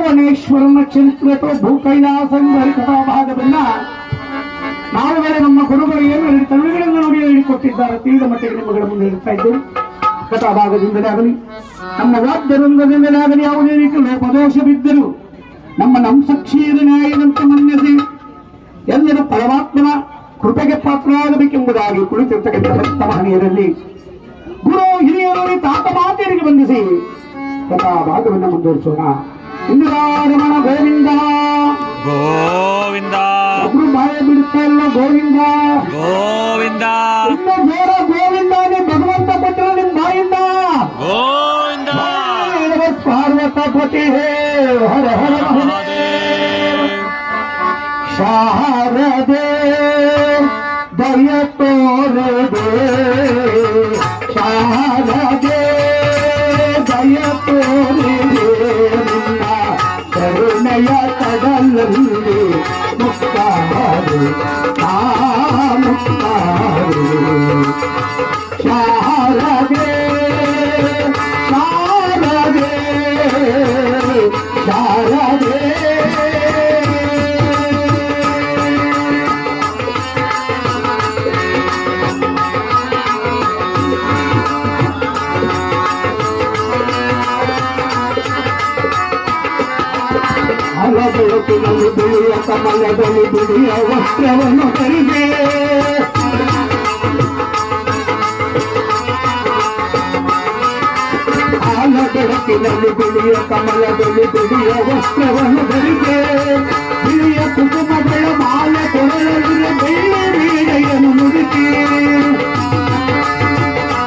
ಭುವನೇಶ್ವರನ ಚರಿತ್ರೆ ಅಥವಾ ಭೂಕೈಲಾಸ ಕಥಾ ಭಾಗವನ್ನ ನಾವುಗಳೇ ನಮ್ಮ ಗುರುಗಳು ಏನು ತಮಿಳುಗಳನ್ನು ನೋಡಿ ಹೇಳಿಕೊಟ್ಟಿದ್ದಾರೆ. ತಿಳಿದ ಮಟ್ಟಿಗೆ ನಿಮ್ಮಗಳ ಮುಂದೆ ಹೇಳ್ತಾ ಇದ್ದೇವೆ. ಕಥಾ ಭಾಗದಿಂದಲೇ ಆಗಲಿ, ನಮ್ಮ ವಾದ್ಯವೃಂದದಿಂದಲೇ ಆಗಲಿ, ಯಾವುದೇ ರೀತಿ ಲೋಪದೋಷ ಬಿದ್ದರು ನಮ್ಮ ನಂಸಕ್ಷೀರ ನ್ಯಾಯದಂತೆ ಮನ್ನಿಸಿ ಎಲ್ಲರೂ ಪರಮಾತ್ಮನ ಕೃಪೆಗೆ ಪಾತ್ರರಾಗಬೇಕೆಂಬುದಾಗಿ ಕುಳಿತಿರ್ತಕ್ಕಂಥ ಮಹನೀಯರಲ್ಲಿ ಗುರು ಹಿರಿಯರಲ್ಲಿ ತಾತ ಮಾತೆಯರಿಗೆ ಬಂಧಿಸಿ ಕಥಾ ಭಾಗವನ್ನು ಮುಂದುವರಿಸೋಣ. ಇಂದಿರಾರಮಣ ಗೋವಿಂದ ಗೋವಿಂದ. ಒಬ್ರು ಬಾಯ ಬಿಡುತ್ತಾ ಇಲ್ಲ ಗೋವಿಂದ ಗೋವಿಂದ. ಇನ್ನು ಜೋರ ಗೋವಿಂದ. ನೀವು ಭಗವಂತ ಕೊಟ್ಟರು ನಿಮ್ಮ ಬಾಯಿಂದ ಗೋವಿಂದ. ಪಾರ್ವತಪತಿ ಹೇ ಹರ ಹರ ಮಹಾದೇವ. ಶಾರದೆ ದಯ ತೋರದೆ, ಶಾರದೆ ದಯ ತೋರದೆ, ಕರುಣೆಯ ಕಡಲಲ್ಲಿ ಮುಕ್ತಾರು ಮುಕ್ತಾರು. ಶಾರದೆ ಶಾರದೆ ಶಾರದೆ. ಬೆಳಕಿನಲ್ಲಿ ಬಿಳಿಯ ಕಮಲದಲ್ಲಿ ಬಿಳಿಯ ವಸ್ತ್ರವನ್ನು ಧರಿದೆ, ಆಲ ಬೆಳಕಿನಲ್ಲಿ ಬಿಳಿಯ ಕಮಲದಲ್ಲಿ ಬಿಳಿಯ ವಸ್ತ್ರವನ್ನು ಧರಿದೆ, ಬಿಳಿಯ ಕುಟುಂಬಗಳ ಮಾಲೆ ಕೊಡಲಿರುವ ಬೆಳ್ಳಿ ವೀಣೆಯನ್ನು ನುಡಿಸಿ